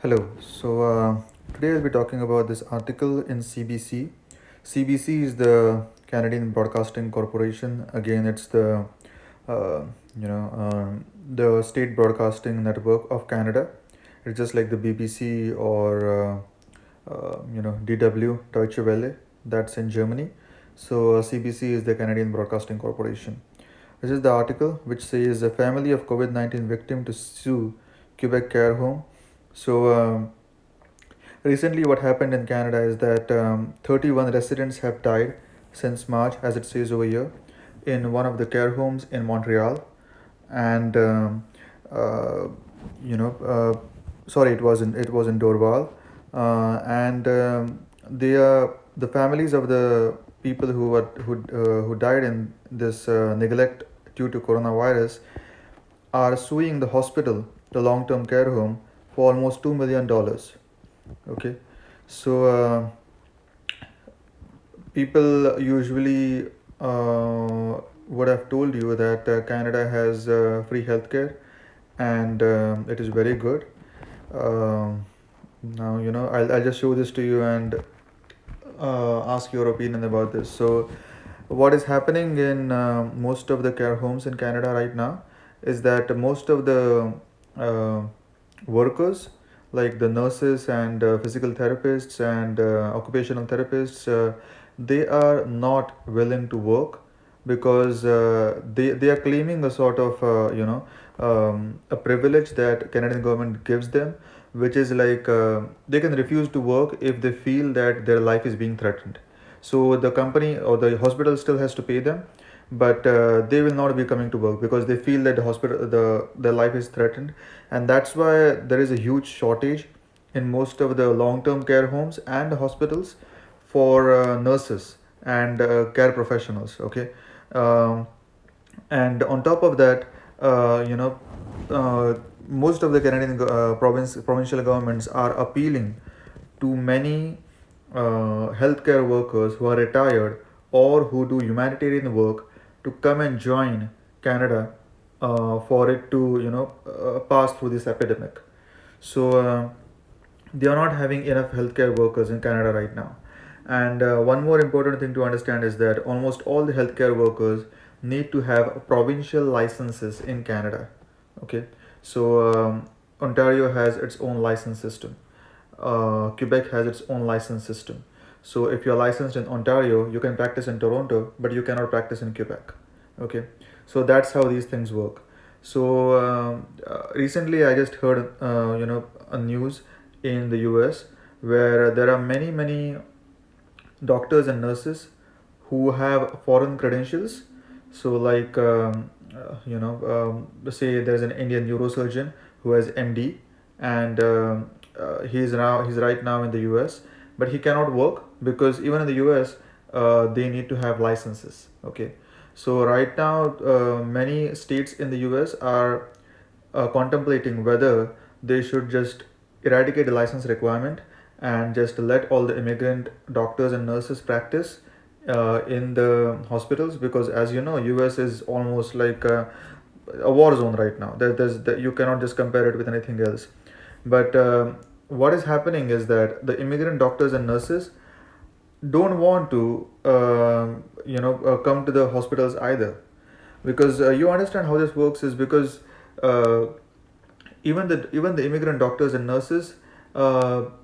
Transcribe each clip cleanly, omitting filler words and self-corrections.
Hello. Today I'll be talking about this article in CBC. CBC is the Canadian Broadcasting Corporation. Again, it's uh, the state broadcasting network of Canada. It's just like the BBC or DW Deutsche Welle. That's in Germany. CBC is the Canadian Broadcasting Corporation. This is the article which says a family of COVID-19 victim to sue Quebec care home. So. Recently, what happened in Canada is that 31 residents have died since March, as it says over here, in one of the care homes in Montreal. And uh, you know, sorry, it was in Dorval, and they are the families of the people who died in this neglect due to coronavirus are suing the hospital, the long-term care home, for almost $2 million. Okay, so people usually would have told you that Canada has free healthcare, and it is very good. Um Now I'll just show this to you and ask your opinion about this. So, what is happening in most of the care homes in Canada right now is that most of the uh, workers, like the nurses and physical therapists and occupational therapists, they are not willing to work because they are claiming a sort of a privilege that Canadian government gives them, which is like they can refuse to work if they feel that their life is being threatened. So the company or the hospital still has to pay them, but they will not be coming to work because they feel that their life is threatened, and that's why there is a huge shortage in most of the long-term care homes and hospitals for nurses and care professionals. Okay, um, and on top of that, uh, you know, most of the Canadian provincial governments are appealing to many healthcare workers who are retired or who do humanitarian work to come and join Canada for it to pass through this epidemic. So they are not having enough healthcare workers in Canada right now. And one more important thing to understand is that almost all the healthcare workers need to have provincial licenses in Canada. Okay, so Ontario has its own license system. Quebec has its own license system. So if you're licensed in Ontario, you can practice in Toronto, but you cannot practice in Quebec. Okay, so that's how these things work. So recently, I just heard a news in the U.S. where there are many doctors and nurses who have foreign credentials. So like say there's an Indian neurosurgeon who has MD, and he's right now in the US, but he cannot work because even in the US they need to have licenses. Okay, so right now many states in the US are contemplating whether they should just eradicate the license requirement and just let all the immigrant doctors and nurses practice in the hospitals, because as you know, US is almost like a war zone right now. You cannot just compare it with anything else. But what is happening is that the immigrant doctors and nurses don't want to come to the hospitals either, because you understand how this works is because uh, even the immigrant doctors and nurses,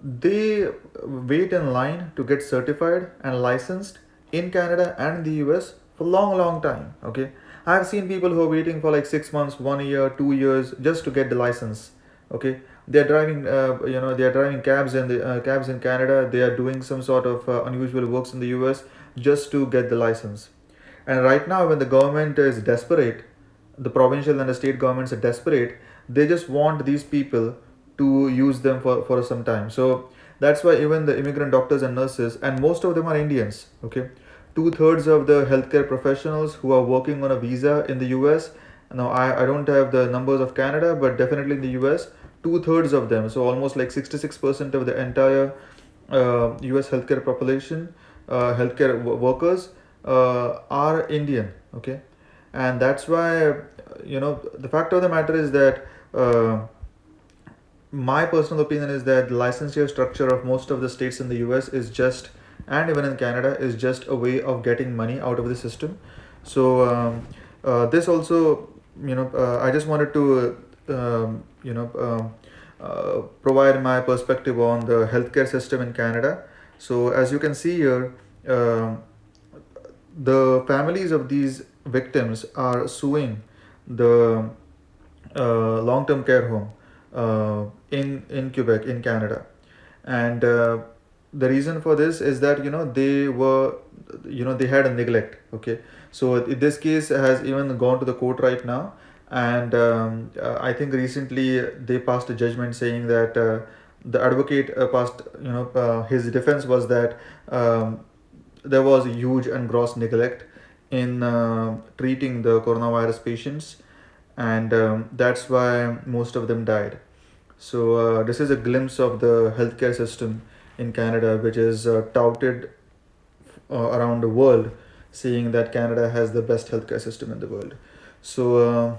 they wait in line to get certified and licensed in Canada and in the US for long time. Okay, I've seen people who are waiting for like 6 months, 1 year, 2 years just to get the license. Okay, they're driving they're driving cabs in Canada. They are doing some sort of unusual works in the US just to get the license. And right now, when the government is desperate, the provincial and the state governments are desperate, they just want these people to use them for some time. So that's why even the immigrant doctors and nurses, and most of them are Indians. Okay, two-thirds of the healthcare professionals who are working on a visa in the US. Now, I don't have the numbers of Canada, but definitely in the US, two-thirds of them, so almost like 66% of the entire US healthcare population, workers are Indian. Okay, and that's why the fact of the matter is that my personal opinion is that the licensure structure of most of the states in the US is just, and even in Canada, is just a way of getting money out of the system. So this also, I just wanted to, provide my perspective on the healthcare system in Canada. So as you can see here, the families of these victims are suing the long-term care home in Quebec, in Canada, and the reason for this is that they were, they had a neglect. Okay, so this case has even gone to the court right now, and I think recently they passed a judgment saying that the advocate passed, his defense was that there was a huge and gross neglect in treating the coronavirus patients, and that's why most of them died. So this is a glimpse of the healthcare system in Canada, which is touted around the world, saying that Canada has the best healthcare system in the world. So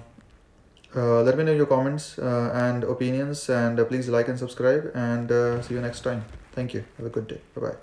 let me know your comments and opinions, and please like and subscribe, and see you next time. Thank you. Have a good day. Bye bye.